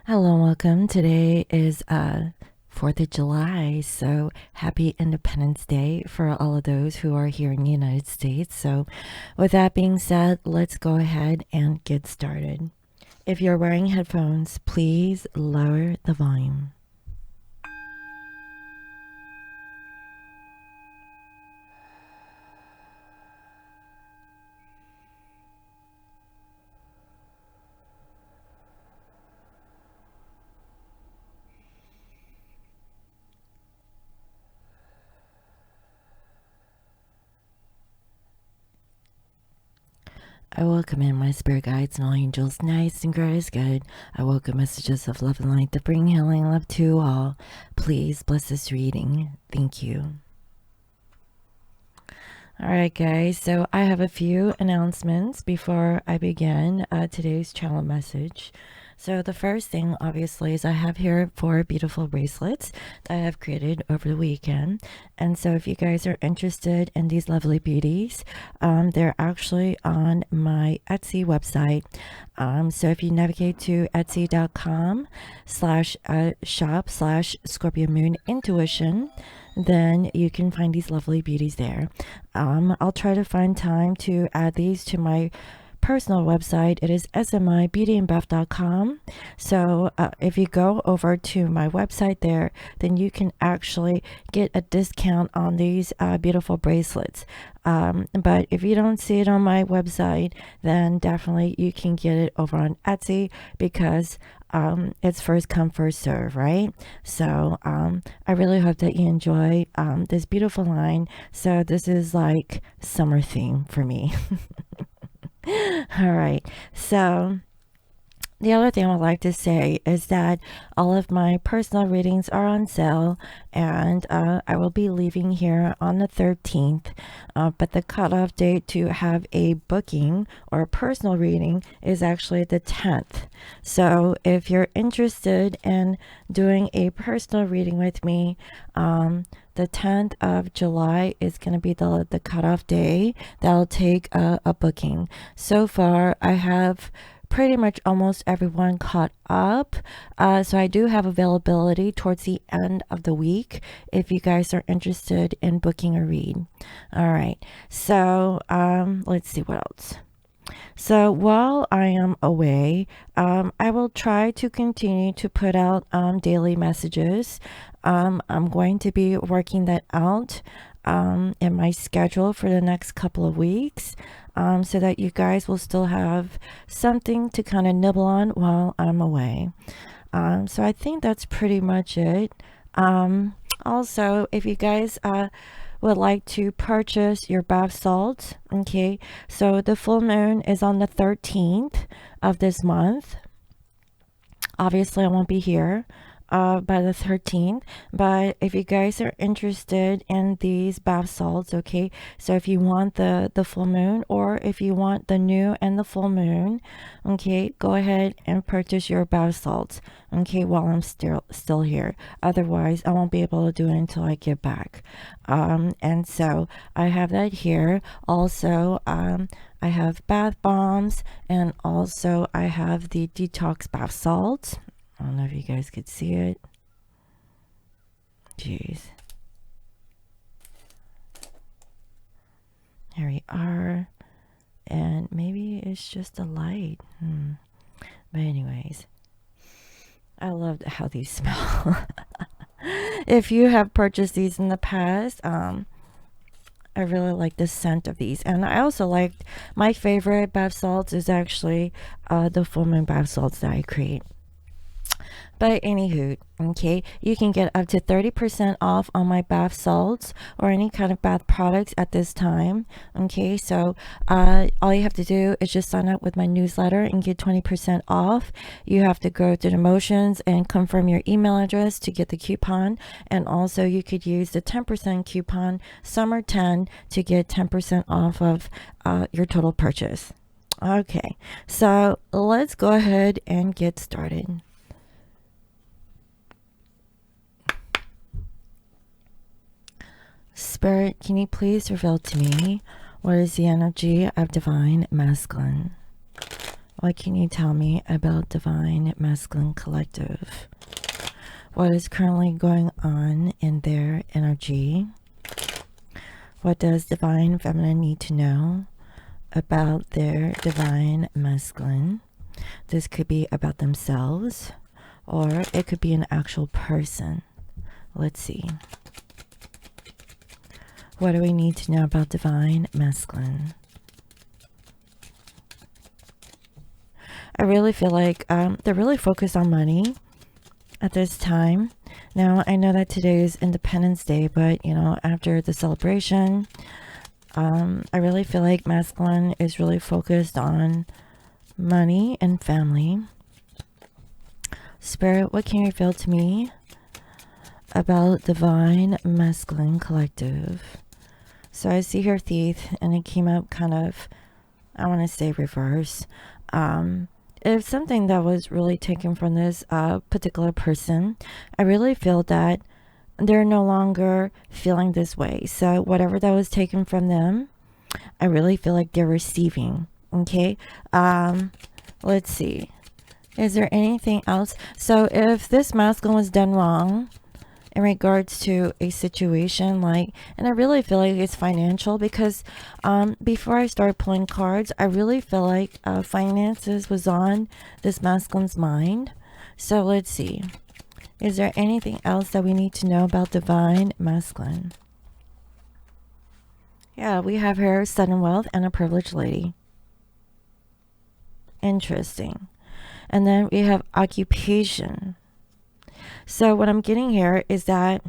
Hello and welcome. Today is 4th of July, so happy Independence Day for all of those who are here in the United States. So with that being said, let's go ahead and get started. If you're wearing headphones, please lower the volume. I welcome in my spirit guides and all angels, nice and great is good. I welcome messages of love and light that bring healing and love to all. Please bless this reading. Thank you. All right, guys, so I have a few announcements before I begin today's channel message. So the first thing, obviously, is I have here 4 beautiful bracelets that I have created over the weekend. And so if you guys are interested in these lovely beauties, they're actually on my Etsy website. So if you navigate to etsy.com/shop/Scorpio Moon Intuition, then you can find these lovely beauties there. I'll try to find time to add these to my personal website. It is smibeautyandbuff.com. So if you go over to my website there, then you can actually get a discount on these beautiful bracelets. But if you don't see it on my website, then definitely you can get it over on Etsy, because it's first come first serve, right? So I really hope that you enjoy this beautiful line. So this is like summer theme for me. All right, so the other thing I would like to say is that all of my personal readings are on sale, and I will be leaving here on the 13th, but the cutoff date to have a booking or a personal reading is actually the 10th. So if you're interested in doing a personal reading with me, the 10th of July is going to be the cutoff day. That'll take a booking. So far, I have pretty much almost everyone caught up. So I do have availability towards the end of the week if you guys are interested in booking a read. All right. So let's see what else. So while I am away, I will try to continue to put out daily messages. I'm going to be working that out in my schedule for the next couple of weeks, so that you guys will still have something to kind of nibble on while I'm away. So I think that's pretty much it. Also, if you guys would like to purchase your bath salts, okay, so the full moon is on the 13th of this month. Obviously I won't be here by the 13th, but if you guys are interested in these bath salts, okay, so if you want the full moon, or if you want the new and the full moon, okay, go ahead and purchase your bath salts, okay, while I'm still here. Otherwise I won't be able to do it until I get back. And so I have that here. Also, I have bath bombs, and also I have the detox bath salts. I don't know if you guys could see it. Jeez. Here we are. And maybe it's just a light. But anyways, I love how these smell. If you have purchased these in the past, I really like the scent of these. And I also liked, my favorite bath salts is actually the full moon bath salts that I create. But anywho, okay, you can get up to 30% off on my bath salts or any kind of bath products at this time. Okay, so all you have to do is just sign up with my newsletter and get 20% off. You have to go through the motions and confirm your email address to get the coupon. And also you could use the 10% coupon, summer 10, to get 10% off of your total purchase. Okay, so let's go ahead and get started. Spirit, can you please reveal to me what is the energy of divine masculine? What can you tell me about Divine Masculine Collective? What is currently going on in their energy? What does Divine Feminine need to know about their Divine Masculine? This could be about themselves, or it could be an actual person. Let's see. What do we need to know about Divine Masculine? I really feel like they're really focused on money at this time. Now, I know that today is Independence Day, but, you know, after the celebration, I really feel like Masculine is really focused on money and family. Spirit, what can you reveal to me about Divine Masculine Collective? So I see here Thief, and it came up kind of, I want to say reverse. If something that was really taken from this particular person, I really feel that they're no longer feeling this way. So whatever that was taken from them, I really feel like they're receiving. Okay. Let's see. Is there anything else? So if this masculine was done wrong in regards to a situation, like, and I really feel like it's financial, because before I started pulling cards, I really feel like finances was on this masculine's mind. So let's see. Is there anything else that we need to know about Divine Masculine? Yeah, we have here sudden wealth and a privileged lady. Interesting. And then we have occupation. So what I'm getting here is that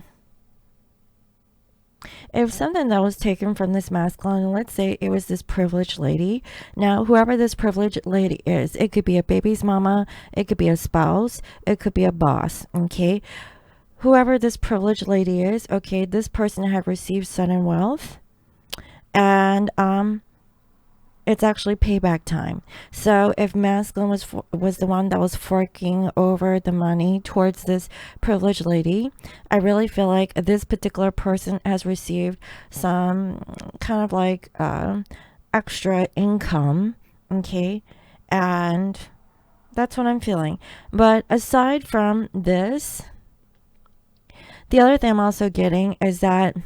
if something that was taken from this masculine, let's say it was this privileged lady. Now, whoever this privileged lady is, it could be a baby's mama, it could be a spouse, it could be a boss, okay? Whoever this privileged lady is, okay, this person had received sudden wealth, and it's actually payback time. So if masculine was the one that was forking over the money towards this privileged lady, I really feel like this particular person has received some kind of like extra income, okay? And that's what I'm feeling. But aside from this, the other thing I'm also getting is that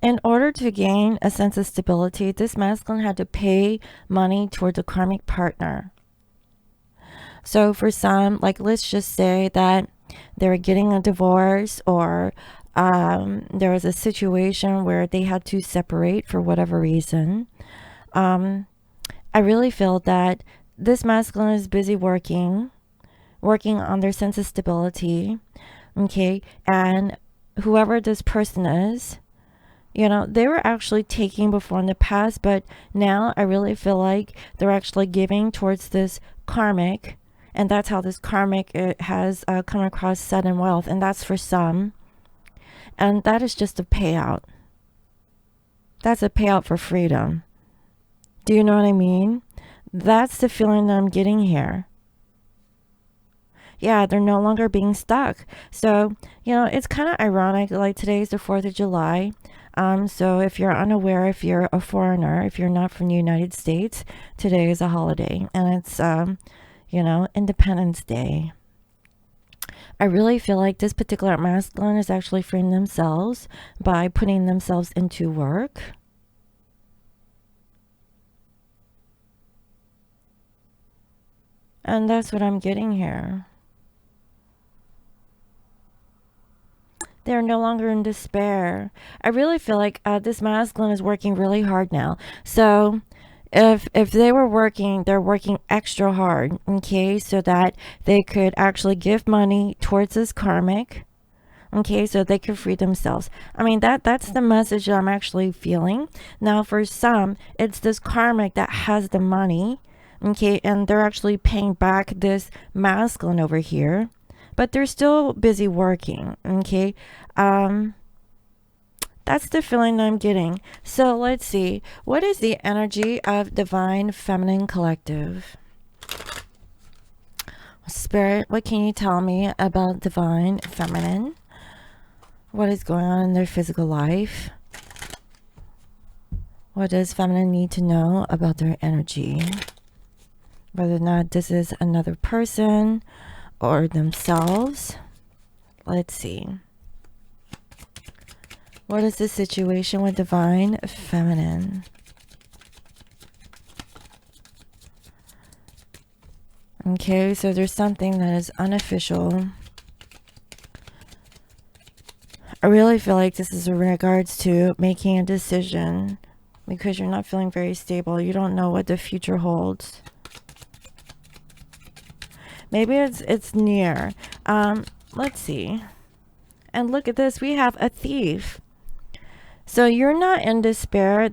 in order to gain a sense of stability, this masculine had to pay money towards a karmic partner. So for some, like, let's just say that they were getting a divorce, or there was a situation where they had to separate for whatever reason. I really feel that this masculine is busy working on their sense of stability, okay? And whoever this person is, you know, they were actually taking before in the past, but now I really feel like they're actually giving towards this karmic, and that's how this karmic has come across sudden wealth, and that's for some, and that is just a payout. That's a payout for freedom. Do you know what I mean? That's the feeling that I'm getting here. Yeah, they're no longer being stuck. So, you know, it's kind of ironic, like today's the 4th of July. So if you're unaware, if you're a foreigner, if you're not from the United States, today is a holiday, and it's, you know, Independence Day. I really feel like this particular masculine is actually freeing themselves by putting themselves into work. And that's what I'm getting here. They're no longer in despair. I really feel like this masculine is working really hard now. So if they were working, they're working extra hard, okay, so that they could actually give money towards this karmic, okay, so they could free themselves. I mean, that's the message that I'm actually feeling. Now, for some, it's this karmic that has the money, okay, and they're actually paying back this masculine over here, but they're still busy working, okay? That's the feeling I'm getting. So let's see. What is the energy of Divine Feminine Collective? Spirit, what can you tell me about Divine Feminine? What is going on in their physical life? What does feminine need to know about their energy? Whether or not this is another person or themselves. Let's see. What is the situation with divine feminine? Okay, so there's something that is unofficial. I really feel like this is in regards to making a decision because you're not feeling very stable. You don't know what the future holds. Maybe it's near. Let's see. And look at this. We have a thief. So you're not in despair.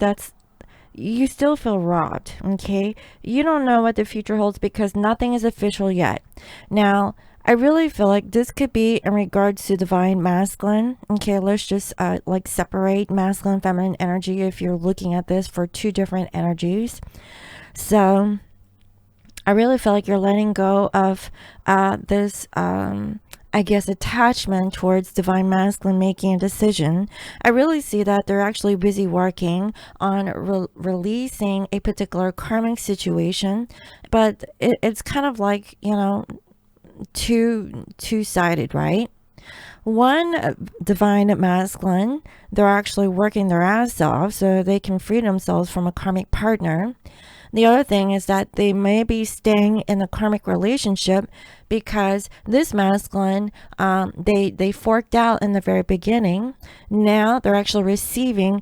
You still feel robbed. Okay. You don't know what the future holds because nothing is official yet. Now, I really feel like this could be in regards to divine masculine. Okay, let's just like separate masculine feminine energy if you're looking at this for two different energies. So I really feel like you're letting go of this I guess attachment towards divine masculine, making a decision. I really see that they're actually busy working on releasing a particular karmic situation, but it's kind of like, you know, two-sided, right? One, divine masculine, they're actually working their ass off so they can free themselves from a karmic partner. The other thing is that they may be staying in a karmic relationship because this masculine, they forked out in the very beginning. Now they're actually receiving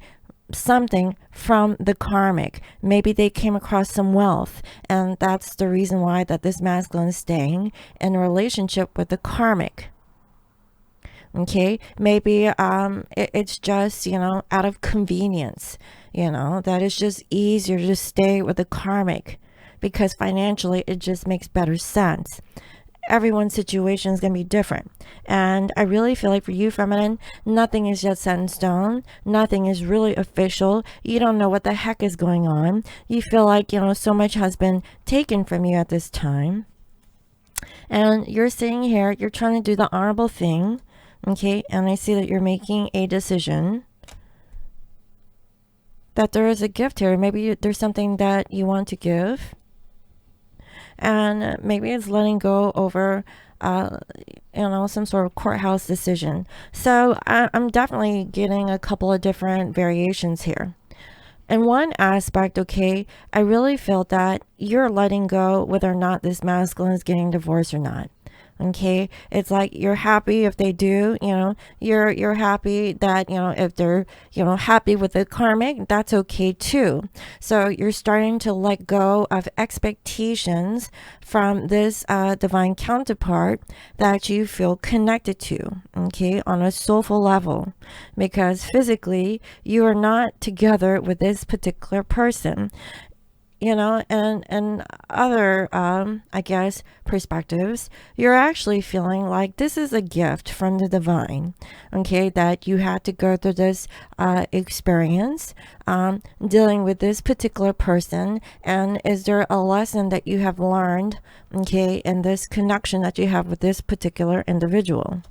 something from the karmic. Maybe they came across some wealth, and that's the reason why that this masculine is staying in a relationship with the karmic. Okay, maybe it's just, you know, out of convenience, you know, that it's just easier to stay with the karmic because financially it just makes better sense. Everyone's situation is going to be different. And I really feel like for you, feminine, nothing is yet set in stone. Nothing is really official. You don't know what the heck is going on. You feel like, you know, so much has been taken from you at this time. And you're sitting here, you're trying to do the honorable thing. Okay, and I see that you're making a decision. That there is a gift here. Maybe there's something that you want to give. And maybe it's letting go over, you know, some sort of courthouse decision. So I'm definitely getting a couple of different variations here. In one aspect, okay, I really feel that you're letting go whether or not this masculine is getting divorced or not. Okay, it's like you're happy if they do, you know, you're happy that, you know, if they're, you know, happy with the karmic, that's okay too. So you're starting to let go of expectations from this divine counterpart that you feel connected to, okay, on a soulful level, because physically you are not together with this particular person. You know, and other, I guess, perspectives, you're actually feeling like this is a gift from the divine, okay, that you had to go through this experience, dealing with this particular person, and is there a lesson that you have learned, okay, in this connection that you have with this particular individual?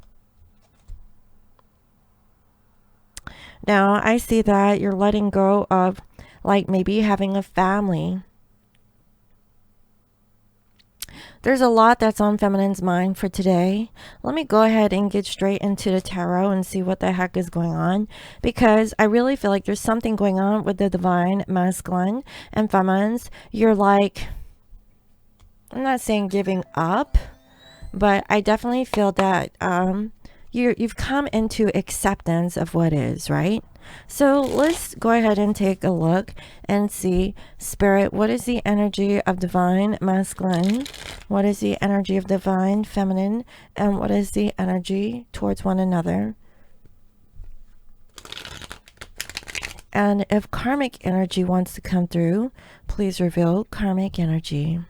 Now, I see that you're letting go of, like, maybe having a family. There's a lot that's on feminine's mind for today. Let me go ahead and get straight into the tarot and see what the heck is going on, because I really feel like there's something going on with the divine masculine and feminines. You're like, I'm not saying giving up, but I definitely feel that you've come into acceptance of what is, right? So let's go ahead and take a look and see, Spirit, what is the energy of divine masculine? What is the energy of divine feminine? And what is the energy towards one another? And if karmic energy wants to come through, please reveal karmic energy.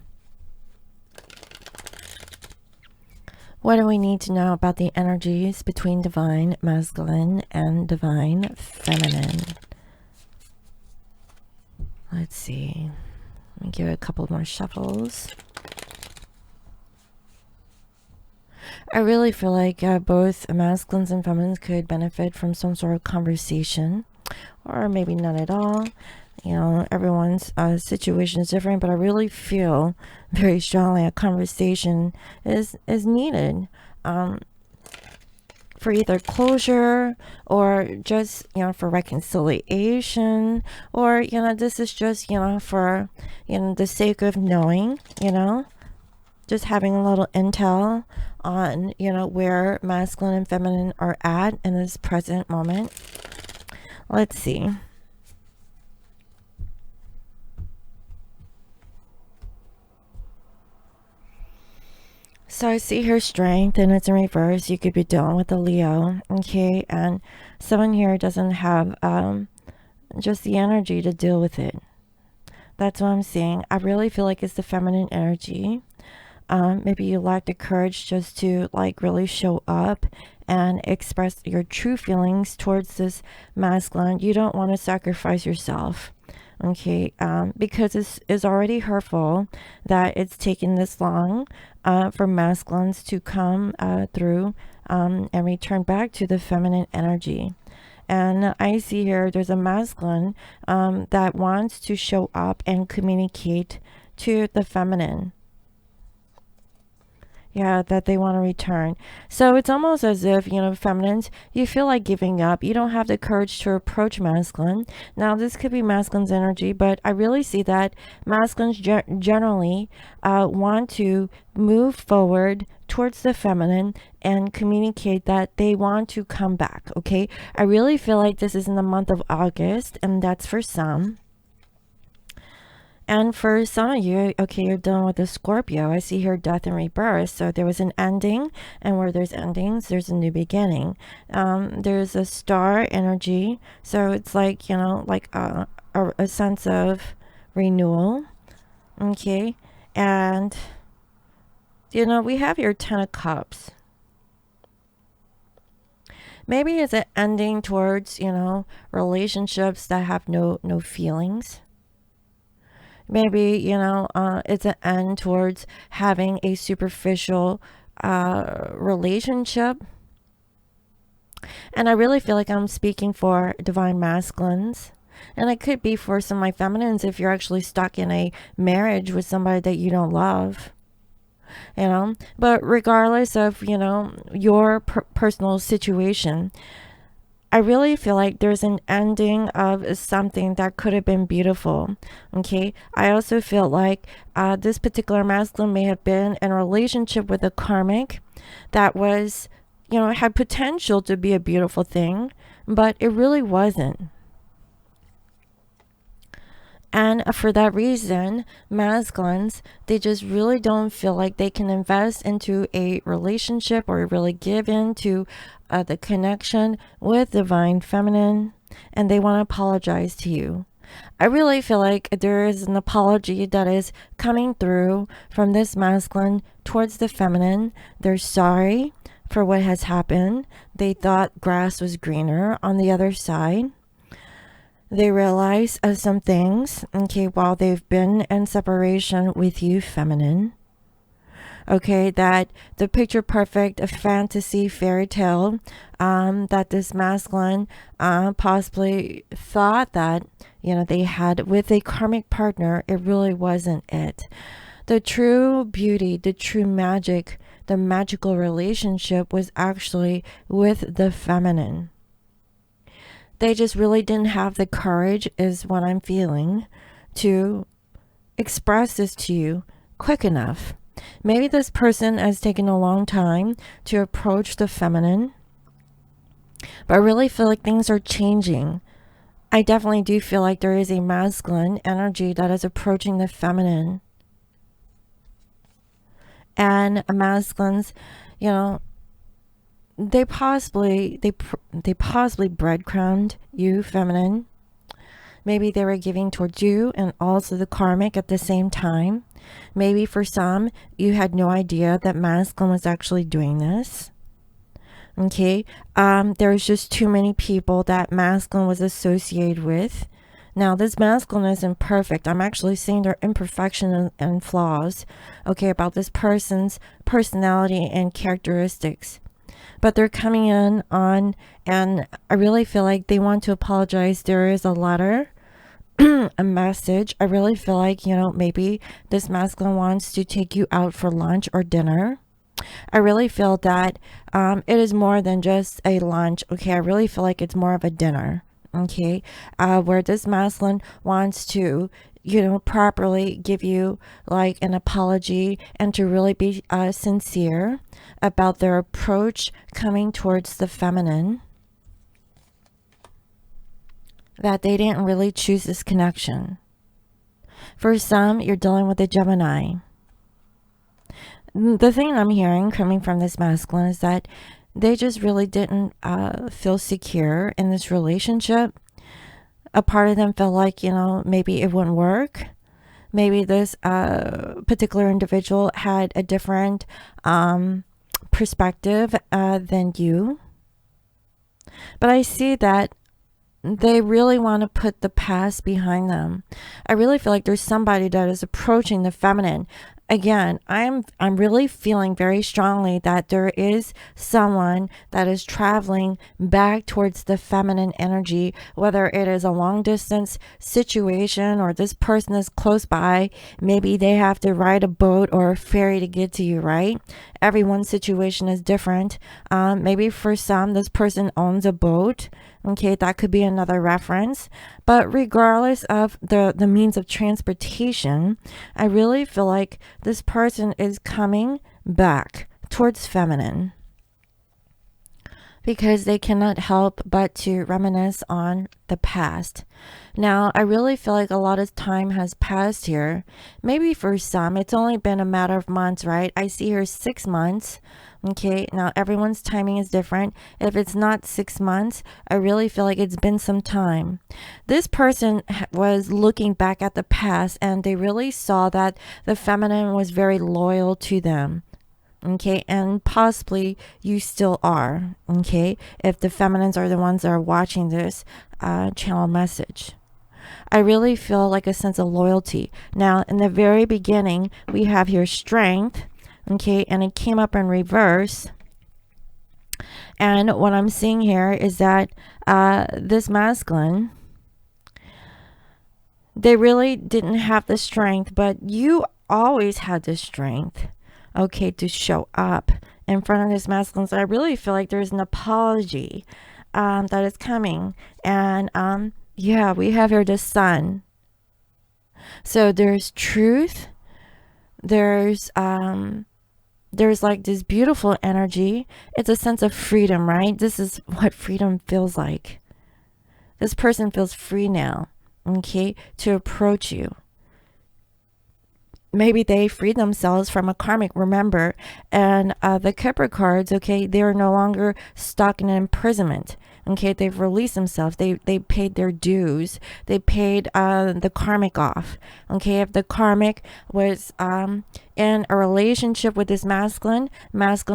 What do we need to know about the energies between divine masculine and divine feminine? Let's see. Let me give it a couple more shuffles. I really feel like both masculines and feminines could benefit from some sort of conversation, or maybe none at all. You know, everyone's situation is different, but I really feel very strongly a conversation is needed. For either closure or just, you know, for reconciliation, or, you know, this is just, you know, for, you know, the sake of knowing, you know, just having a little intel on, you know, where masculine and feminine are at in this present moment. Let's see. So I see her strength and it's in reverse. You could be dealing with a Leo, okay? And someone here doesn't have just the energy to deal with it. That's what I'm seeing. I really feel like it's the feminine energy. Maybe you lack the courage just to like really show up and express your true feelings towards this masculine. You don't want to sacrifice yourself. Okay, because it's already hurtful that it's taken this long for masculines to come through and return back to the feminine energy. And I see here there's a masculine that wants to show up and communicate to the feminine. Yeah, that they want to return. So it's almost as if, you know, feminines, you feel like giving up. You don't have the courage to approach masculine. Now, this could be masculine's energy, but I really see that masculines generally want to move forward towards the feminine and communicate that they want to come back, okay? I really feel like this is in the month of August, and that's for some. And for some of you, okay, you're done with the Scorpio. I see here death and rebirth. So there was an ending, and where there's endings, there's a new beginning. There's a star energy. So it's like, you know, like a sense of renewal. Okay. And, you know, we have your 10 of Cups. Maybe it's an ending towards, you know, relationships that have no feelings. Maybe, you know, it's an end towards having a superficial relationship. And I really feel like I'm speaking for divine masculines. And it could be for some of my feminines if you're actually stuck in a marriage with somebody that you don't love. You know, but regardless of, you know, your personal situation, I really feel like there's an ending of something that could have been beautiful. Okay. I also feel like this particular masculine may have been in a relationship with a karmic that was, you know, had potential to be a beautiful thing, but it really wasn't. And for that reason, masculines, they just really don't feel like they can invest into a relationship or really give into the connection with divine feminine, and they want to apologize to you. I really feel like there is an apology that is coming through from this masculine towards the feminine. They're sorry for what has happened. They thought grass was greener on the other side. They realize some things, okay, while they've been in separation with you, feminine. Okay, that the picture perfect fantasy fairy tale that this masculine possibly thought that, you know, they had with a karmic partner, it really wasn't it. The true beauty, the true magic, the magical relationship was actually with the feminine. They just really didn't have the courage, is what I'm feeling, to express this to you quick enough. Maybe this person has taken a long time to approach the feminine, but I really feel like things are changing. I definitely do feel like there is a masculine energy that is approaching the feminine. And masculines, you know, they possibly breadcrumbed you, feminine. Maybe they were giving towards you and also the karmic at the same time. Maybe for some, you had no idea that masculine was actually doing this. Okay, there's just too many people that masculine was associated with. Now, this masculine isn't perfect. I'm actually seeing their imperfection and flaws, okay, about this person's personality and characteristics. But they're coming in on, and I really feel like they want to apologize. There is a letter a message. I really feel like, you know, maybe this masculine wants to take you out for lunch or dinner. I really feel that it is more than just a lunch. Okay, I really feel like it's more of a dinner. Okay, where this masculine wants to, you know, properly give you like an apology and to really be sincere about their approach coming towards the feminine. That they didn't really choose this connection. For some, you're dealing with a Gemini. The thing I'm hearing coming from this masculine is that they just really didn't feel secure in this relationship. A part of them felt like, you know, maybe it wouldn't work. Maybe this particular individual had a different perspective than you. But I see that they really want to put the past behind them. I really feel like there's somebody that is approaching the feminine. Again, I'm really feeling very strongly that there is someone that is traveling back towards the feminine energy, whether it is a long distance situation or this person is close by. Maybe they have to ride a boat or a ferry to get to you, right? Everyone's situation is different. Maybe for some, this person owns a boat. Okay, that could be another reference. But regardless of the means of transportation, I really feel like this person is coming back towards feminine because they cannot help but to reminisce on the past. Now, I really feel like a lot of time has passed here. Maybe for some, it's only been a matter of months, right? I see here 6 months. Okay, now everyone's timing is different. If it's not 6 months, I really feel like it's been some time. This person was looking back at the past and they really saw that the feminine was very loyal to them. Okay, and possibly you still are. Okay, if the feminines are the ones that are watching this channel message. I really feel like a sense of loyalty. Now, in the very beginning, we have here strength. Okay, and it came up in reverse. And what I'm seeing here is that this masculine, they really didn't have the strength, but you always had the strength, okay, to show up in front of this masculine. So I really feel like there's an apology that is coming. And yeah, we have here the sun. So there's truth. There's like this beautiful energy. It's a sense of freedom, right? This is what freedom feels like. This person feels free now, okay, to approach you. Maybe they freed themselves from a karmic, remember, and the Capricorns, okay, they are no longer stuck in an imprisonment. Okay, they've released themselves. They paid their dues. They paid the karmic off. Okay, if the karmic was in a relationship with this masculine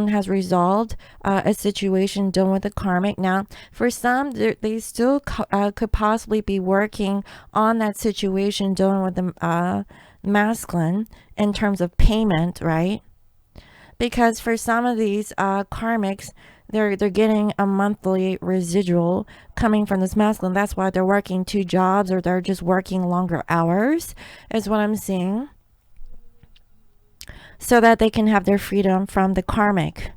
has resolved a situation done with the karmic. Now, for some, they still could possibly be working on that situation done with the masculine in terms of payment, right? Because for some of these karmics, they're getting a monthly residual coming from this masculine. That's why they're working 2 jobs or they're just working longer hours, is what I'm seeing, so that they can have their freedom from the karmic.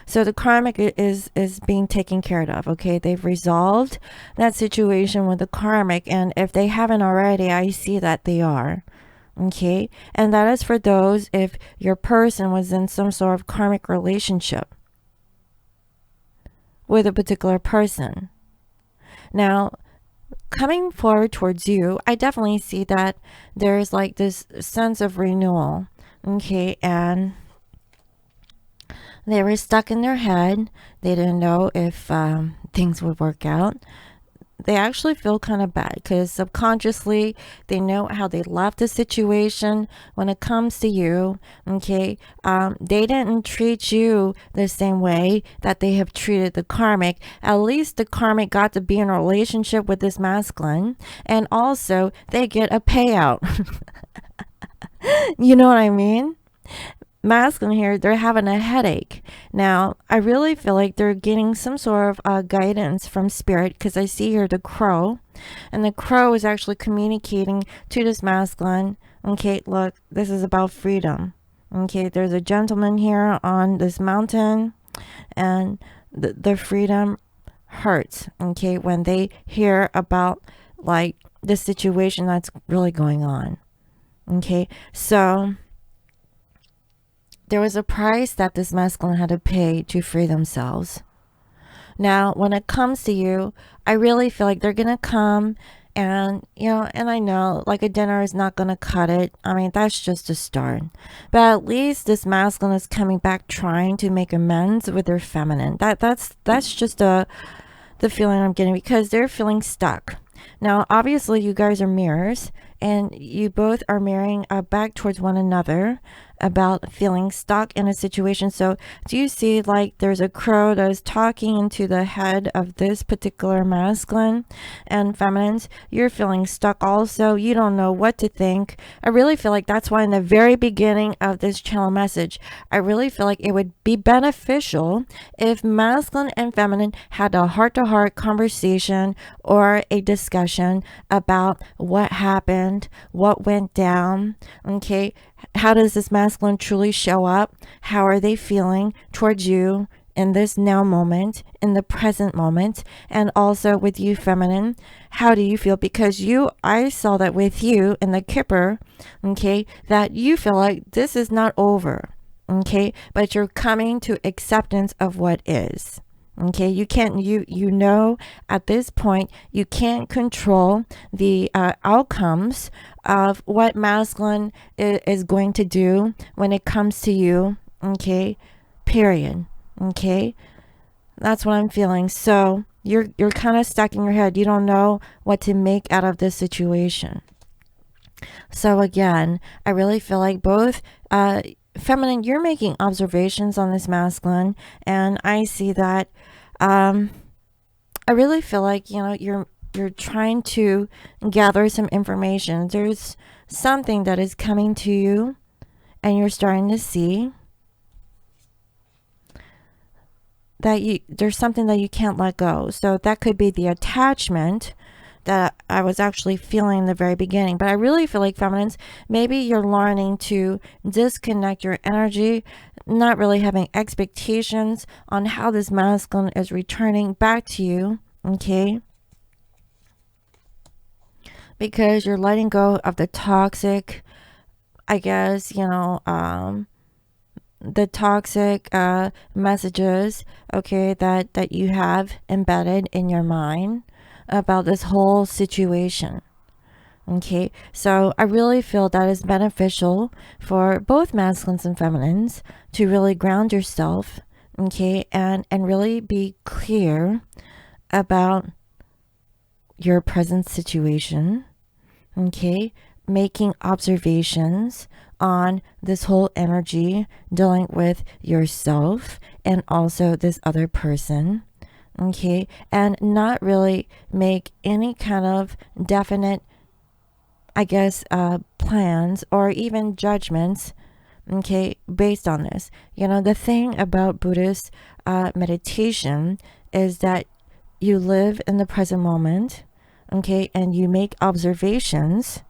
So the karmic is being taken care of. Okay, they've resolved that situation with the karmic, and if they haven't already, I see that they are. Okay, and that is for those if your person was in some sort of karmic relationship with a particular person. Now, coming forward towards you, I definitely see that there's like this sense of renewal. Okay, and they were stuck in their head. They didn't know if things would work out. They actually feel kind of bad because subconsciously they know how they left the situation. When it comes to you, okay, they didn't treat you the same way that they have treated the karmic. At least the karmic got to be in a relationship with this masculine, and also they get a payout. You know what I mean? masculine here, they're having a headache. Now, I really feel like they're getting some sort of guidance from spirit, because I see here the crow, and the crow is actually communicating to this masculine. Okay, look, this is about freedom. Okay, there's a gentleman here on this mountain, and the freedom hurts, okay, when they hear about like the situation that's really going on. Okay, so there was a price that this masculine had to pay to free themselves. Now, when it comes to you, I really feel like they're going to come, and, you know, and I know like a dinner is not going to cut it. I mean, that's just a start. But at least this masculine is coming back trying to make amends with their feminine. That's just the feeling I'm getting, because they're feeling stuck. Now, obviously, you guys are mirrors, and you both are mirroring back towards one another about feeling stuck in a situation. So do you see like there's a crow that is talking into the head of this particular masculine and feminines? You're feeling stuck also. You don't know what to think. I really feel like that's why in the very beginning of this channel message, I really feel like it would be beneficial if masculine and feminine had a heart-to-heart conversation or a discussion about what happened, what went down. Okay, how does this masculine truly show up? How are they feeling towards you in this now moment, in the present moment? And also with you feminine, how do you feel? Because I saw that with you in the Kipper, okay, that you feel like this is not over, okay, but you're coming to acceptance of what is. Okay, you can't, you know, at this point, you can't control the outcomes of what masculine is going to do when it comes to you. Okay, period. Okay, that's what I'm feeling. So you're kind of stuck in your head. You don't know what to make out of this situation. So again, I really feel like both feminine, you're making observations on this masculine, and I see that I really feel like, you know, you're trying to gather some information. There's something that is coming to you, and you're starting to see that there's something that you can't let go. So that could be the attachment that I was actually feeling in the very beginning. But I really feel like feminines, maybe you're learning to disconnect your energy, not really having expectations on how this masculine is returning back to you. Okay, because you're letting go of the toxic, I guess, you know, the toxic messages, okay, that you have embedded in your mind about this whole situation. Okay, so I really feel that is beneficial for both masculines and feminines to really ground yourself, okay, and really be clear about your present situation, okay, making observations on this whole energy, dealing with yourself and also this other person, okay, and not really make any kind of definite, I guess, plans or even judgments, okay, based on this. You know, the thing about Buddhist meditation is that you live in the present moment, okay, and you make observations,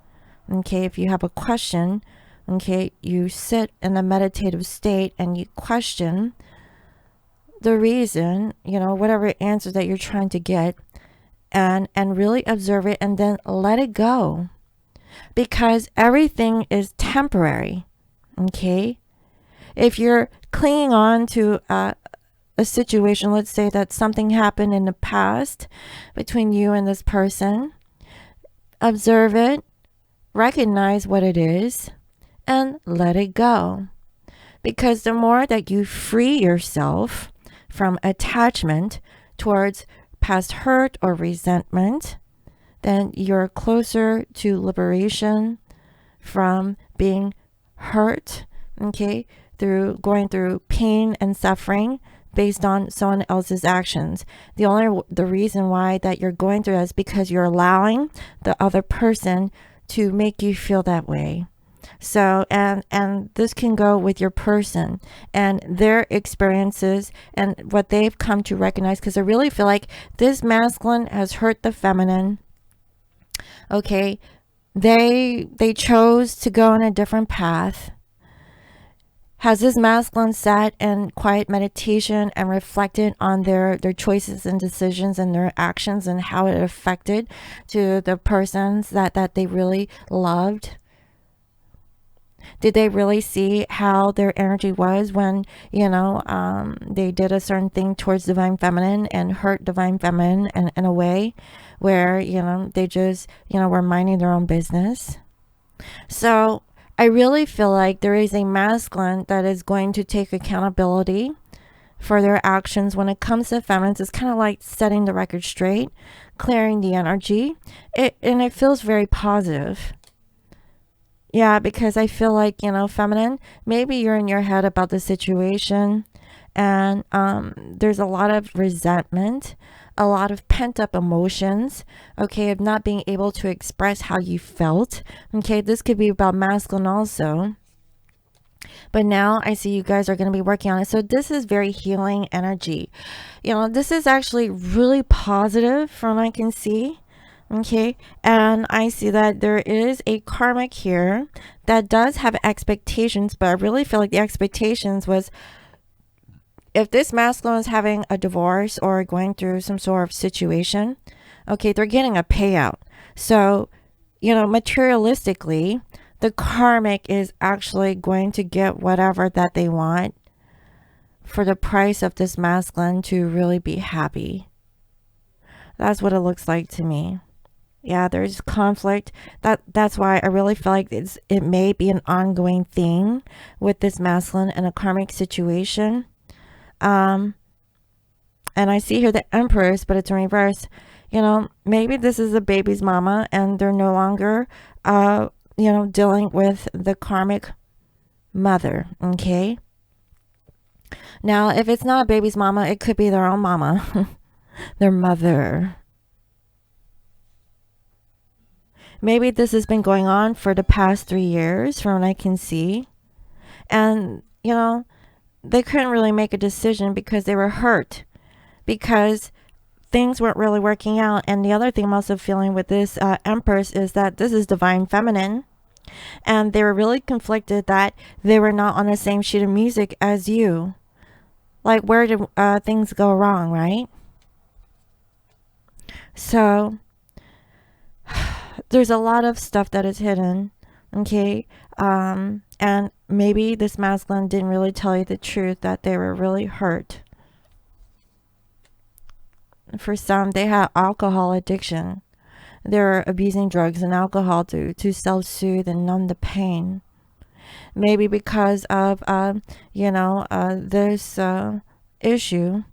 okay. If you have a question, okay, you sit in a meditative state and you question the reason, you know, whatever answer that you're trying to get, and really observe it and then let it go, because everything is temporary. Okay, if you're clinging on to a situation, let's say that something happened in the past between you and this person, observe it, recognize what it is, and let it go. Because the more that you free yourself from attachment towards past hurt or resentment, then you're closer to liberation from being hurt, okay, through going through pain and suffering based on someone else's actions. The reason why that you're going through that is because you're allowing the other person to make you feel that way. So, and this can go with your person and their experiences and what they've come to recognize, because I really feel like this masculine has hurt the feminine. Okay, they chose to go in a different path. Has this masculine sat in quiet meditation and reflected on their choices and decisions and their actions and how it affected to the persons that they really loved? Did they really see how their energy was when, you know, they did a certain thing towards divine feminine and hurt divine feminine in a way where, you know, they just, you know, were minding their own business? So I really feel like there is a masculine that is going to take accountability for their actions when it comes to feminines. It's kind of like setting the record straight, clearing the energy. And it feels very positive. Yeah, because I feel like, you know, feminine, maybe you're in your head about the situation and there's a lot of resentment, a lot of pent up emotions, okay, of not being able to express how you felt. Okay, this could be about masculine also. But now I see you guys are going to be working on it. So this is very healing energy. You know, this is actually really positive from what I can see. Okay, and I see that there is a karmic here that does have expectations, but I really feel like the expectations was, if this masculine is having a divorce or going through some sort of situation, okay, they're getting a payout. So, you know, materialistically, the karmic is actually going to get whatever that they want for the price of this masculine to really be happy. That's what it looks like to me. Yeah, there's conflict. That's why I really feel like it may be an ongoing thing with this masculine in a karmic situation. And I see here the Empress, but it's in reverse. You know, maybe this is a baby's mama and they're no longer, you know, dealing with the karmic mother. Okay. Now, if it's not a baby's mama, it could be their own mama, their mother. Maybe this has been going on for the past 3 years from what I can see. And, you know, they couldn't really make a decision because they were hurt. Because things weren't really working out. And the other thing I'm also feeling with this Empress is that this is divine feminine. And they were really conflicted that they were not on the same sheet of music as you. Like, where did things go wrong, right? So there's a lot of stuff that is hidden, okay? And maybe this masculine didn't really tell you the truth, that they were really hurt. For some, they had alcohol addiction. They're abusing drugs and alcohol to self-soothe and numb the pain. Maybe because of, you know, this issue,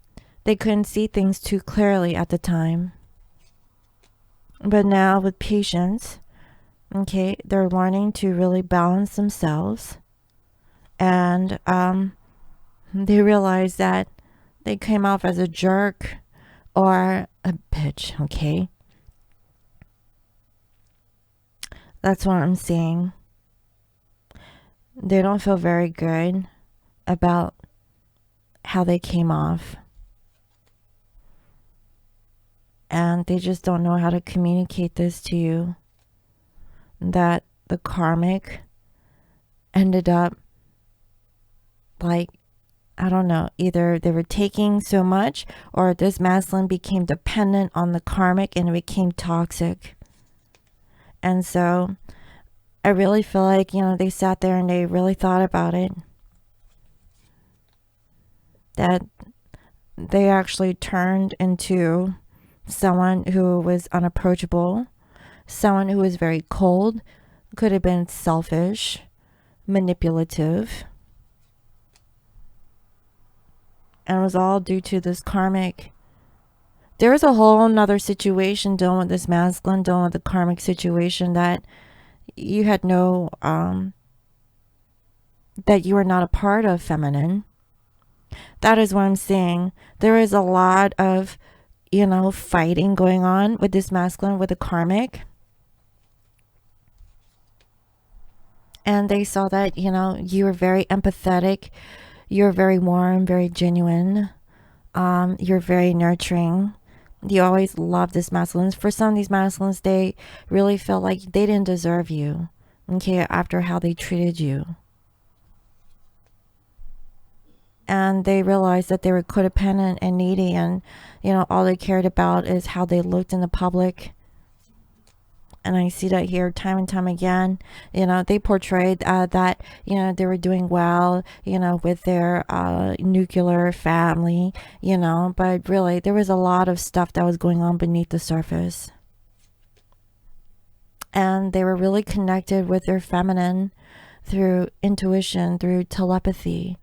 they couldn't see things too clearly at the time. But now with patience, okay, they're learning to really balance themselves. And they realize that they came off as a jerk or a bitch, okay? That's what I'm seeing. They don't feel very good about how they came off. And they just don't know how to communicate this to you. That the karmic ended up like, I don't know, either they were taking so much or this masculine became dependent on the karmic and it became toxic. And so I really feel like, you know, they sat there and they really thought about it. That they actually turned into someone who was unapproachable, someone who was very cold, could have been selfish, manipulative. And it was all due to this karmic. There's a whole nother situation dealing with this masculine, dealing with the karmic situation that you had no, that you were not a part of, feminine. That is what I'm saying. There is a lot of, you know, fighting going on with this masculine, with the karmic. And they saw that, you know, you were very empathetic. You're very warm, very genuine. You're very nurturing. You always love this masculines. For some of these masculines, they really felt like they didn't deserve you, okay, after how they treated you. And they realized that they were codependent and needy, and, you know, all they cared about is how they looked in the public. And I see that here time and time again. You know, they portrayed that, you know, they were doing well, you know, with their nuclear family, you know, but really there was a lot of stuff that was going on beneath the surface. And they were really connected with their feminine through intuition, through telepathy,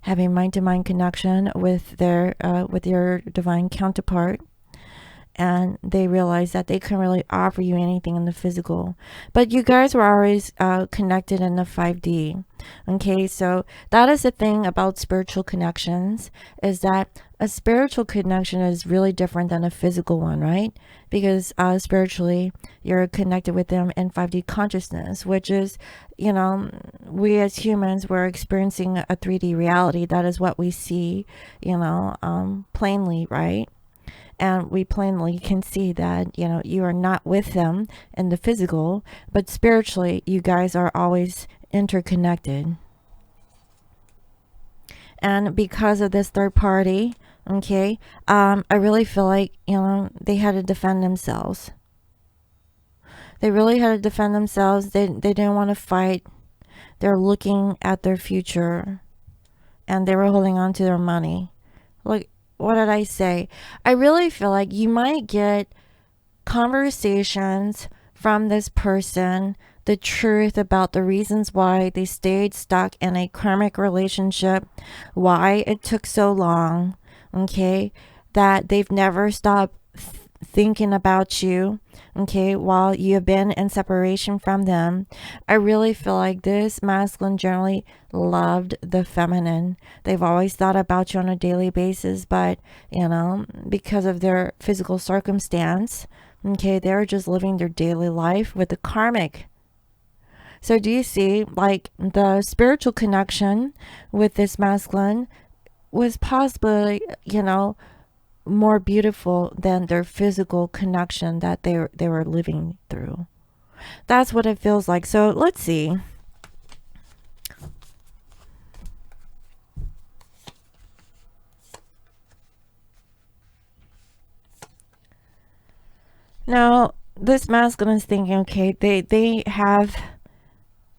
having mind-to-mind connection with your divine counterpart. And they realized that they couldn't really offer you anything in the physical, but you guys were always connected in the 5D. Okay, so that is the thing about spiritual connections, is that a spiritual connection is really different than a physical one, right? Because spiritually you're connected with them in 5D consciousness, which is, you know, we as humans, we're experiencing a 3D reality. That is what we see, you know, plainly, right? And we plainly can see that, you know, you are not with them in the physical, but spiritually, you guys are always interconnected. And because of this third party, okay, I really feel like, you know, they had to defend themselves. They really had to defend themselves. They didn't want to fight. They're looking at their future, and they were holding on to their money. Like, what did I say? I really feel like you might get conversations from this person, the truth about the reasons why they stayed stuck in a karmic relationship, why it took so long, okay, that they've never stopped thinking about you, okay, while you have been in separation from them. I really feel like this masculine generally loved the feminine. They've always thought about you on a daily basis, but, you know, because of their physical circumstance, okay, they're just living their daily life with the karmic. So do you see, like, the spiritual connection with this masculine was possibly, you know, more beautiful than their physical connection that they were living through. That's what it feels like. So let's see. Now, this masculine is thinking, okay, they have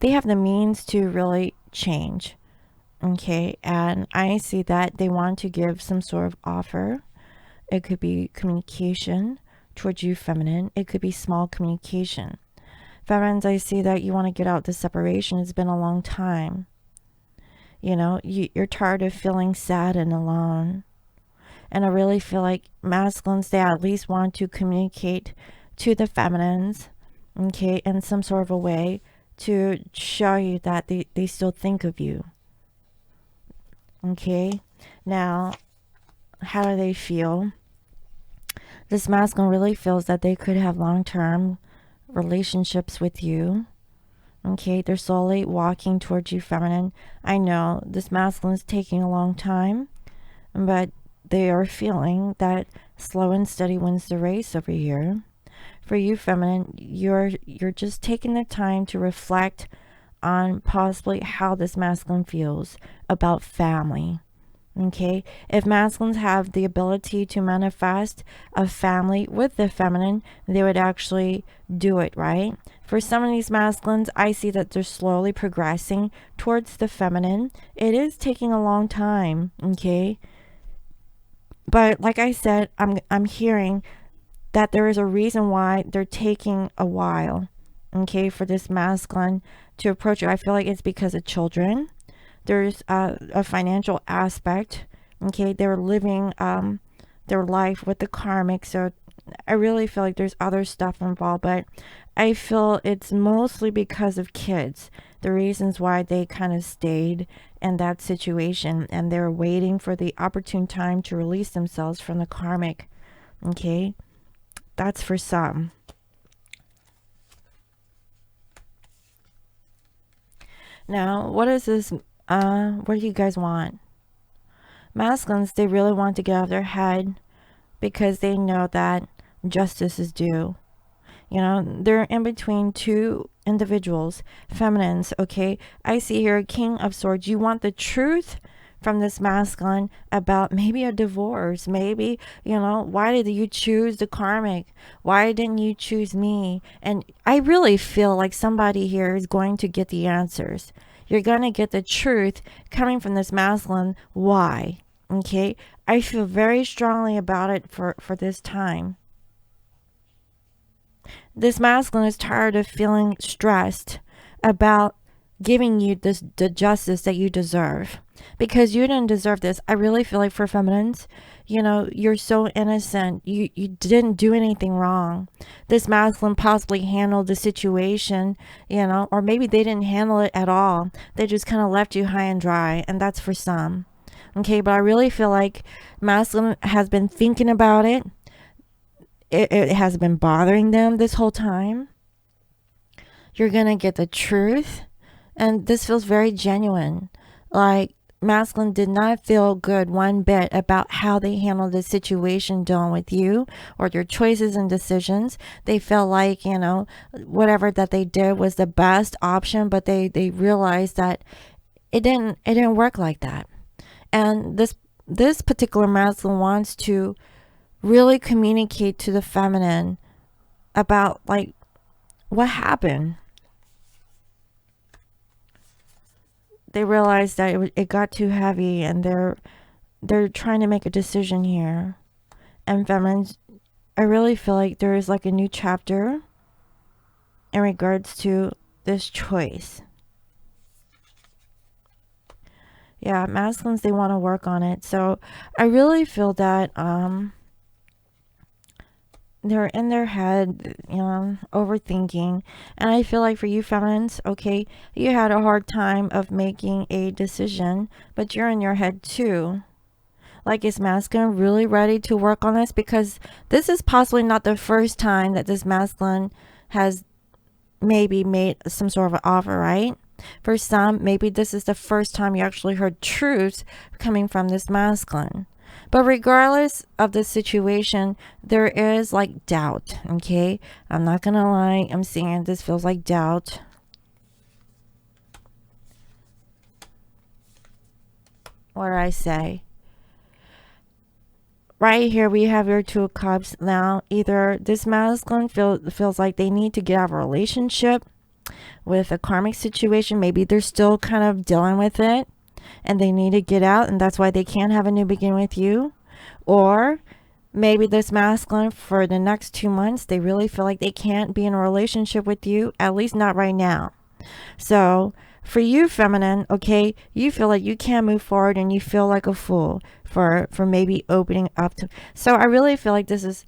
the means to really change. Okay, and I see that they want to give some sort of offer. It could be communication towards you, feminine. It could be small communication. Feminines, I see that you want to get out the separation. It's been a long time. You know, you're tired of feeling sad and alone. And I really feel like masculines, they at least want to communicate to the feminines, okay, in some sort of a way to show you that they still think of you. Okay, now, how do they feel? This masculine really feels that they could have long-term relationships with you. Okay, they're slowly walking towards you, feminine. I know this masculine is taking a long time, but they are feeling that slow and steady wins the race over here. For you, feminine, you're just taking the time to reflect on possibly how this masculine feels about family. Okay, if masculines have the ability to manifest a family with the feminine, they would actually do it, right? For some of these masculines, I see that they're slowly progressing towards the feminine. It is taking a long time, okay? But like I said, I'm hearing that there is a reason why they're taking a while, okay, for this masculine to approach you. I feel like it's because of children. There's a financial aspect, okay? They're living their life with the karmic, so I really feel like there's other stuff involved, but I feel it's mostly because of kids, the reasons why they kind of stayed in that situation, and they're waiting for the opportune time to release themselves from the karmic, okay? That's for some. Now, what is this? What do you guys want? Masculines, they really want to get out of their head because they know that justice is due. You know, they're in between two individuals, feminines, okay? I see here King of Swords. You want the truth from this masculine about maybe a divorce, maybe, you know, why did you choose the karmic? Why didn't you choose me? And I really feel like somebody here is going to get the answers. You're going to get the truth coming from this masculine. Why? Okay? I feel very strongly about it for this time. This masculine is tired of feeling stressed about giving you the justice that you deserve, because you didn't deserve this. I really feel like for feminines, you know, you're so innocent. You didn't do anything wrong. This masculine possibly handled the situation, you know, or maybe they didn't handle it at all. They just kind of left you high and dry, and that's for some. Okay, but I really feel like masculine has been thinking about it. It has been bothering them this whole time. You're going to get the truth. And this feels very genuine. Like masculine did not feel good one bit about how they handled the situation dealing with you or your choices and decisions. They felt like, you know, whatever that they did was the best option, but they realized that it didn't work like that. And this particular masculine wants to really communicate to the feminine about like what happened. They realized that it got too heavy, and they're trying to make a decision here. And feminines, I really feel like there is like a new chapter in regards to this choice. Yeah, masculines, they want to work on it. So I really feel that they're in their head, you know, overthinking. And I feel like for you feminines, okay, you had a hard time of making a decision, but you're in your head too. Like, is masculine really ready to work on this? Because this is possibly not the first time that this masculine has maybe made some sort of an offer, right? For some, maybe this is the first time you actually heard truth coming from this masculine. But regardless of the situation, there is like doubt, okay? I'm not gonna lie, I'm seeing this feels like doubt. What did I say? Right here we have your Two of Cups. Now, either this masculine feels like they need to get out of a relationship with a karmic situation. Maybe they're still kind of dealing with it and they need to get out, and that's why they can't have a new beginning with you. Or maybe this masculine, for the next 2 months, they really feel like they can't be in a relationship with you, at least not right now. So for you feminine, okay, you feel like you can't move forward and you feel like a fool for maybe opening up to. So I really feel like this is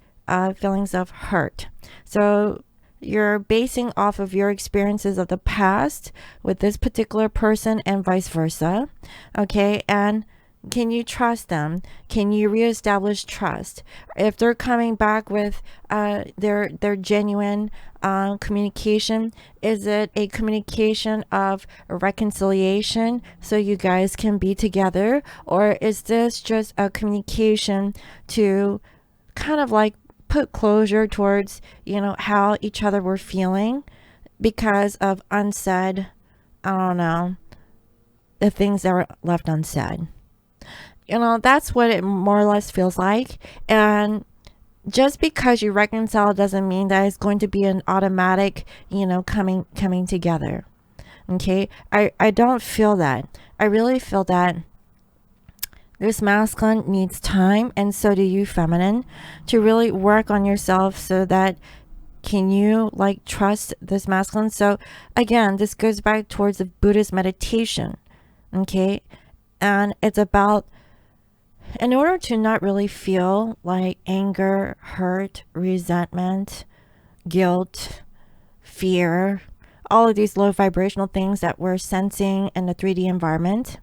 feelings of hurt. So you're basing off of your experiences of the past with this particular person and vice versa. Okay, and can you trust them? Can you reestablish trust? If they're coming back with their genuine communication, is it a communication of a reconciliation so you guys can be together? Or is this just a communication to kind of like put closure towards, you know, how each other were feeling because of unsaid, I don't know, the things that were left unsaid? You know, that's what it more or less feels like. And just because you reconcile doesn't mean that it's going to be an automatic, you know, coming together. Okay, I don't feel that. I really feel that this masculine needs time, and so do you feminine, to really work on yourself so that can you like trust this masculine. So again, this goes back towards the Buddhist meditation. Okay, and it's about, in order to not really feel like anger, hurt, resentment, guilt, fear, all of these low vibrational things that we're sensing in the 3D environment,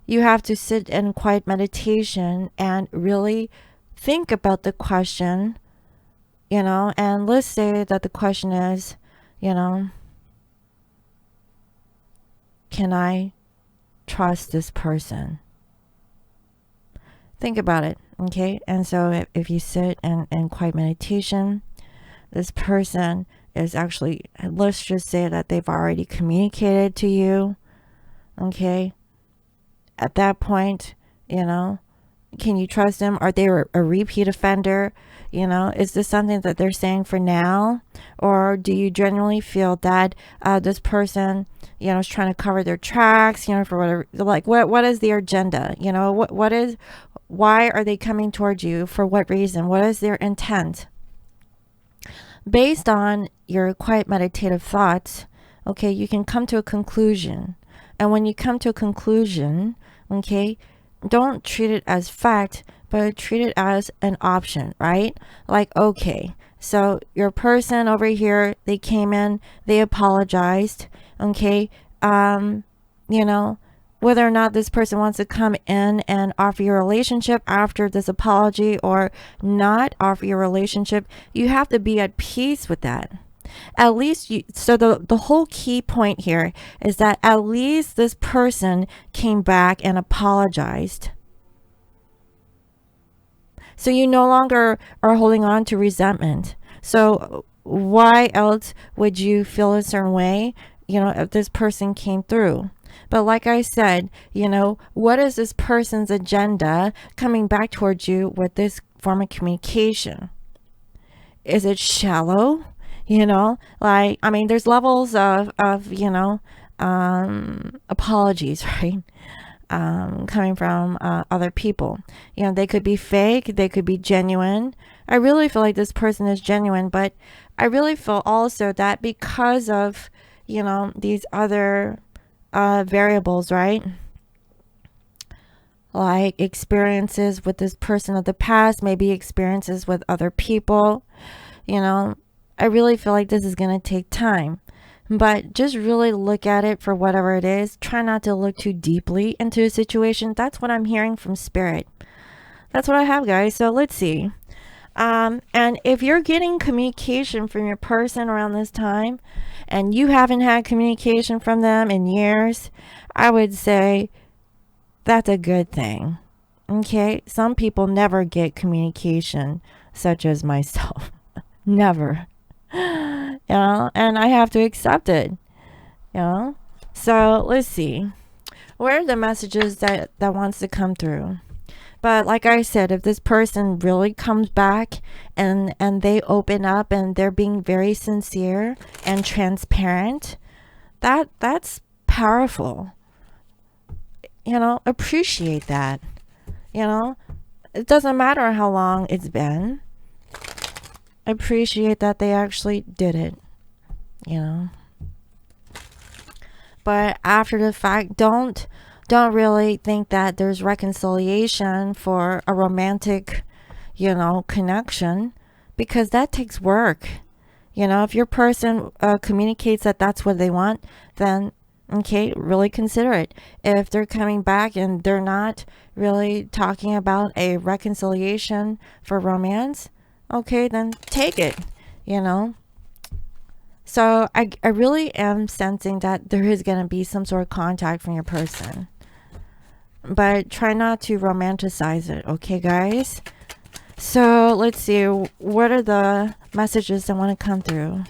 you have to sit in quiet meditation and really think about the question, you know, and let's say that the question is, you know, can I trust this person? Think about it, okay? And so if you sit in quiet meditation, this person is actually, let's just say that they've already communicated to you, okay? At that point, you know, can you trust them? Are they a repeat offender? You know, is this something that they're saying for now? Or do you genuinely feel that this person, you know, is trying to cover their tracks, you know, for whatever, like what is their agenda? You know, why are they coming towards you? For what reason? What is their intent? Based on your quiet meditative thoughts, okay, you can come to a conclusion. And when you come to a conclusion, okay, don't treat it as fact, but treat it as an option, right? Like, okay, so your person over here, they came in, they apologized, okay? You know, whether or not this person wants to come in and offer you a relationship after this apology or not offer you a relationship, you have to be at peace with that. At least so the whole key point here is that at least this person came back and apologized. So you no longer are holding on to resentment. So why else would you feel a certain way, you know, if this person came through? But like I said, you know, what is this person's agenda coming back towards you with this form of communication? Is it shallow? You know, like, I mean, there's levels of you know, apologies, right? Coming from other people. You know, they could be fake, they could be genuine. I really feel like this person is genuine, but I really feel also that because of, you know, these other variables, right? Like experiences with this person of the past, maybe experiences with other people, you know, I really feel like this is going to take time. But just really look at it for whatever it is. Try not to look too deeply into a situation. That's what I'm hearing from Spirit. That's what I have, guys. So let's see. And if you're getting communication from your person around this time and you haven't had communication from them in years, I would say that's a good thing. Okay? Some people never get communication, such as myself. Never. You know, and I have to accept it. You know? So let's see. Where are the messages that wants to come through? But like I said, if this person really comes back and they open up and they're being very sincere and transparent, that's powerful. You know, appreciate that. You know, it doesn't matter how long it's been. Appreciate that they actually did it. You know. But after the fact, don't really think that there's reconciliation for a romantic, you know, connection, because that takes work. You know, if your person communicates that that's what they want, then okay, really consider it. If they're coming back and they're not really talking about a reconciliation for romance, okay, then take it, you know. So I really am sensing that there is going to be some sort of contact from your person. But try not to romanticize it, okay, guys? So let's see. What are the messages that want to come through?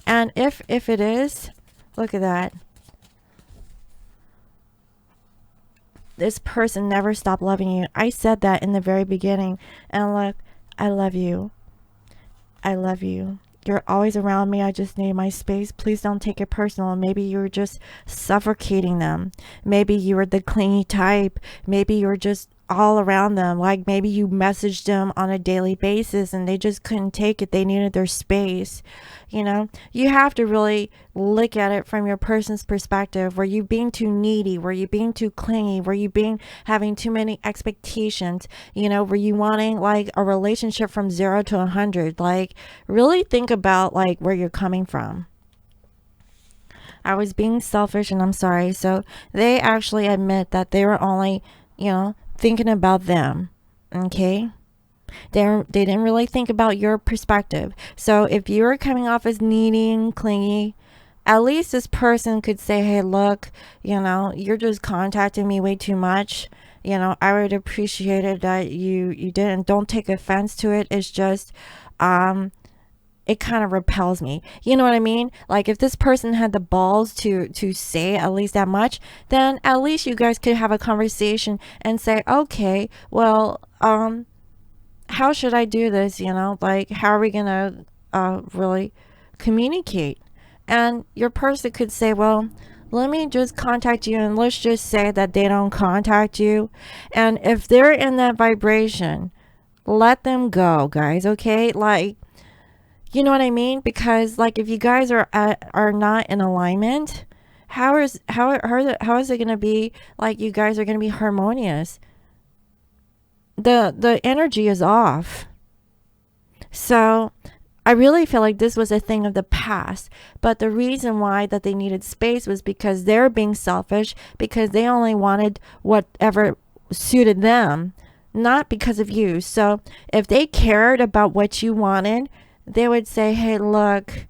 And if it is, look at that. This person never stopped loving you. I said that in the very beginning. And look, I love you. I love you. You're always around me. I just need my space. Please don't take it personal. Maybe you were just suffocating them. Maybe you were the clingy type. Maybe you were just all around them. Like maybe you messaged them on a daily basis and they just couldn't take it. They needed their space. You know, you have to really look at it from your person's perspective. Were you being too needy? Were you being too clingy? Were you having too many expectations? You know, were you wanting like a relationship from 0 to 100? Like really think about like where you're coming from. I was being selfish and I'm sorry. So they actually admit that they were only, you know, thinking about them. Okay. They didn't really think about your perspective. So if you're coming off as needy and clingy, at least this person could say, hey, look, you know, you're just contacting me way too much. You know, I would appreciate it that you didn't, don't take offense to it. It's just, it kind of repels me. You know what I mean? Like if this person had the balls to say at least that much, then at least you guys could have a conversation and say, okay, well, how should I do this? You know, like how are we gonna really communicate? And your person could say, well, let me just contact you, and let's just say that they don't contact you. And if they're in that vibration, let them go, guys. Okay, like, you know what I mean? Because like if you guys are not in alignment, how is it going to be like you guys are going to be harmonious? The energy is off. So I really feel like this was a thing of the past, but the reason why that they needed space was because they're being selfish, because they only wanted whatever suited them, not because of you. So if they cared about what you wanted, they would say, hey, look,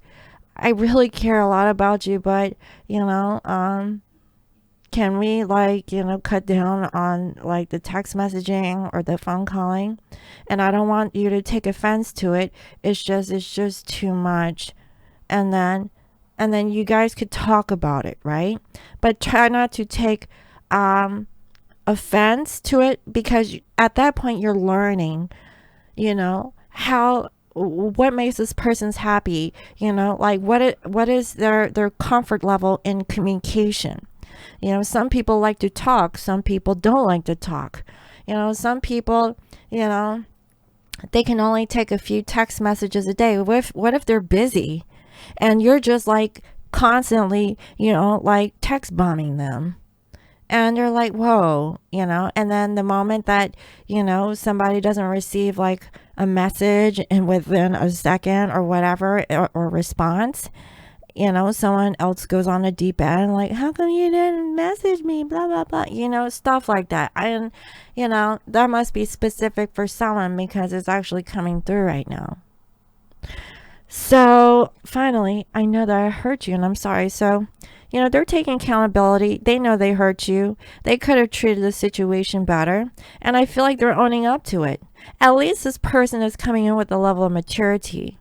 I really care a lot about you, but, you know, can we, like, you know, cut down on like the text messaging or the phone calling? And I don't want you to take offense to it. It's just too much. And then you guys could talk about it, right? But try not to take offense to it, because at that point you're learning, you know, what makes this person's happy, you know, like what is their comfort level in communication. You know, some people like to talk, some people don't like to talk. You know, some people, you know, they can only take a few text messages a day. What if they're busy and you're just like constantly, you know, like text bombing them? And you're like, whoa, you know, and then the moment that, you know, somebody doesn't receive like a message and within a second or whatever, or response, you know, someone else goes on a deep end, like, how come you didn't message me, blah, blah, blah, you know, stuff like that. And, you know, that must be specific for someone because it's actually coming through right now. So finally, I know that I hurt you and I'm sorry. So, you know, they're taking accountability. They know they hurt you. They could have treated the situation better. And I feel like they're owning up to it. At least this person is coming in with a level of maturity.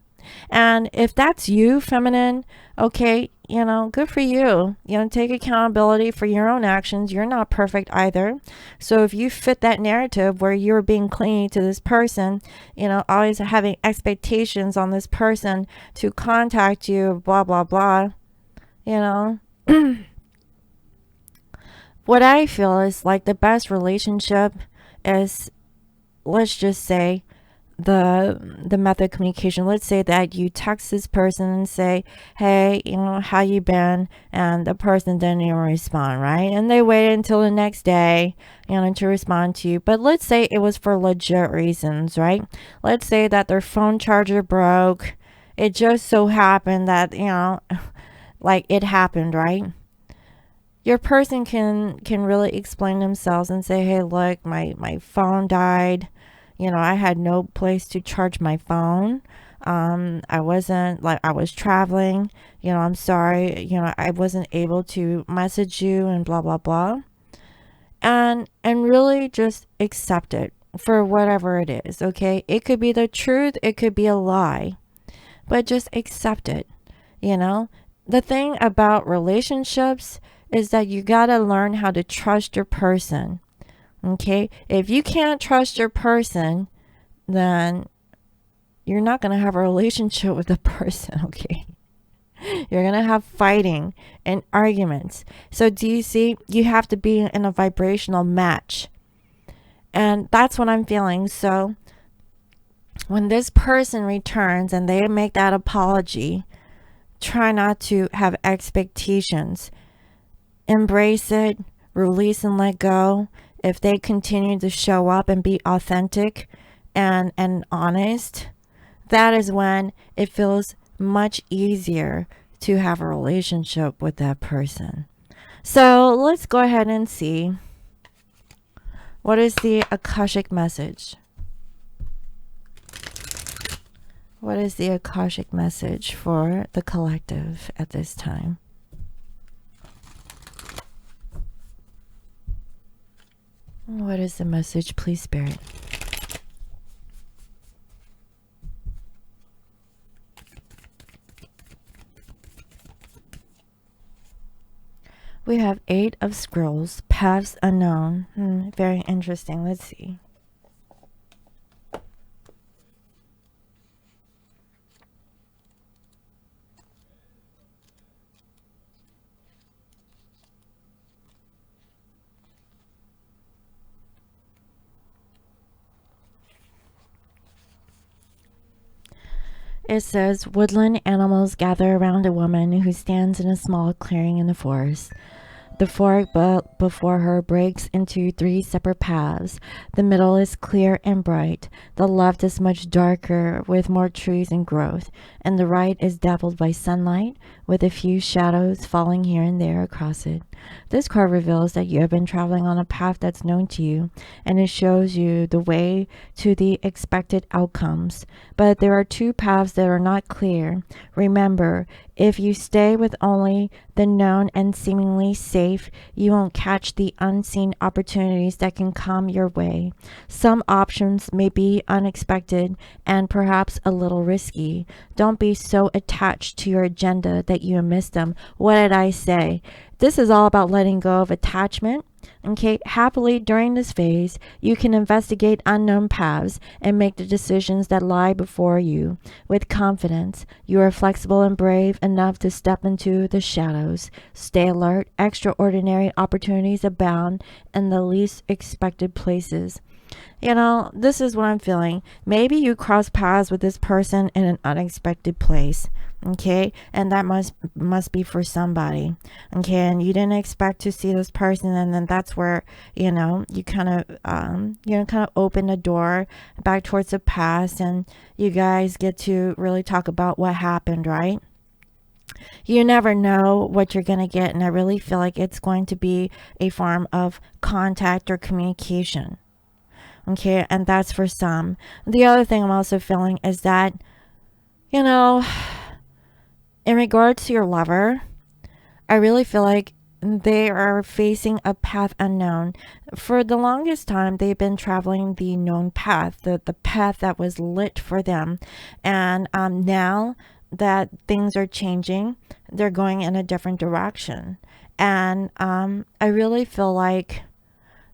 And if that's you, feminine, okay, you know, good for you. You know, take accountability for your own actions. You're not perfect either. So if you fit that narrative where you're being clingy to this person, you know, always having expectations on this person to contact you, blah, blah, blah, you know, what I feel is like the best relationship is, let's just say, the method of communication. Let's say that you text this person and say, hey, you know, how you been? And the person didn't even respond, right? And they waited until the next day, you know, to respond to you. But let's say it was for legit reasons, right? Let's say that their phone charger broke. It just so happened that, you know, like it happened, right? Your person can really explain themselves and say, hey, look, my phone died. You know, I had no place to charge my phone. I was traveling, you know, I'm sorry, you know, I wasn't able to message you and blah, blah, blah. And really just accept it for whatever it is, okay? It could be the truth, it could be a lie, but just accept it, you know? The thing about relationships is that you gotta learn how to trust your person. Okay, if you can't trust your person, then you're not going to have a relationship with the person, okay? You're going to have fighting and arguments. So do you see, you have to be in a vibrational match. And that's what I'm feeling. So when this person returns and they make that apology, try not to have expectations. Embrace it, release and let go. If they continue to show up and be authentic and honest, that is when it feels much easier to have a relationship with that person. So let's go ahead and see, what is the Akashic message? What is the Akashic message for the collective at this time? What is the message, please, Spirit? We have 8 of Scrolls, paths unknown. Very interesting. Let's see. It says, woodland animals gather around a woman who stands in a small clearing in the forest. The fork before her breaks into 3 separate paths. The middle is clear and bright. The left is much darker with more trees and growth, and the right is dappled by sunlight with a few shadows falling here and there across it. This card reveals that you have been traveling on a path that's known to you, and it shows you the way to the expected outcomes. But there are 2 paths that are not clear. Remember, if you stay with only the known and seemingly safe, you won't catch the unseen opportunities that can come your way. Some options may be unexpected and perhaps a little risky. Don't be so attached to your agenda that you miss them. What did I say? This is all about letting go of attachment. Okay, happily during this phase, you can investigate unknown paths and make the decisions that lie before you. With confidence, you are flexible and brave enough to step into the shadows. Stay alert, extraordinary opportunities abound in the least expected places. You know, this is what I'm feeling. Maybe you cross paths with this person in an unexpected place. Okay, and that must be for somebody. Okay, and you didn't expect to see this person, and then that's where you kind of open the door back towards the past, and you guys get to really talk about what happened, right? You never know what you're going to get, and I really feel like it's going to be a form of contact or communication. Okay, and that's for some. The other thing I'm also feeling is that, in regards to your lover, I really feel like they are facing a path unknown. For the longest time, they've been traveling the known path, the path that was lit for them. And now that things are changing, they're going in a different direction. And I really feel like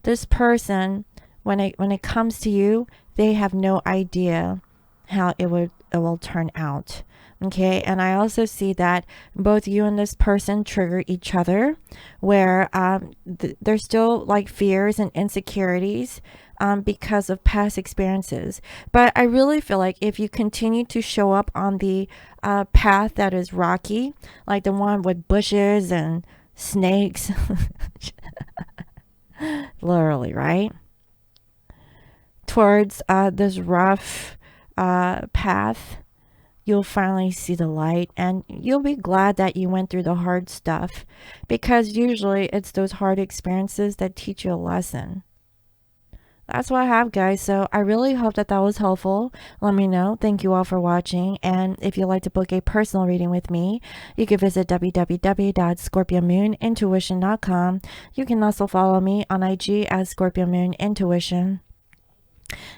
this person, when it comes to you, they have no idea how it will turn out. Okay, and I also see that both you and this person trigger each other, where there's still like fears and insecurities because of past experiences. But I really feel like if you continue to show up on the path that is rocky, like the one with bushes and snakes, literally, right? Towards this rough path, you'll finally see the light, and you'll be glad that you went through the hard stuff, because usually it's those hard experiences that teach you a lesson. That's what I have, guys. So I really hope that was helpful. Let me know. Thank you all for watching. And if you'd like to book a personal reading with me, you can visit www.scorpiomoonintuition.com. You can also follow me on IG as Scorpio Moon Intuition.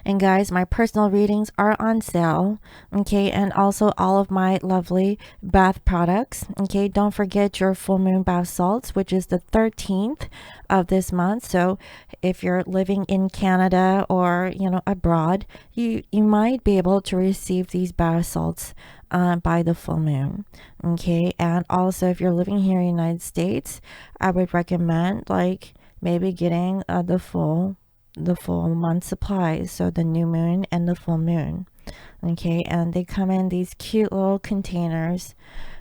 And guys, my personal readings are on sale. Okay, and also all of my lovely bath products. Okay, don't forget your full moon bath salts, which is the 13th of this month. So if you're living in Canada or abroad, you might be able to receive these bath salts by the full moon. Okay, and also if you're living here in the United States, I would recommend like maybe getting the full month supplies, so the new moon and the full moon. Okay, and they come in these cute little containers.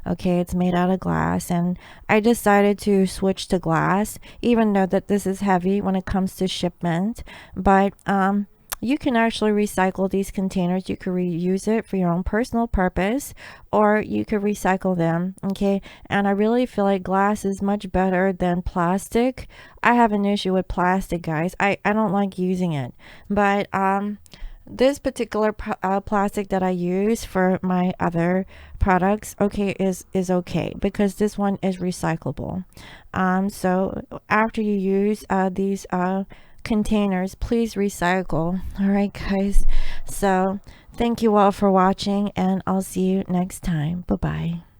Okay, it's made out of glass, and I decided to switch to glass, even though that this is heavy when it comes to shipment. But you can actually recycle these containers. You could reuse it for your own personal purpose, or you could recycle them. Okay, and I really feel like glass is much better than plastic. I have an issue with plastic, guys. I don't like using it, but this particular plastic that I use for my other products, okay, is okay, because this one is recyclable. So after you use these containers, please recycle. All right, guys. So thank you all for watching, and I'll see you next time. Bye-bye.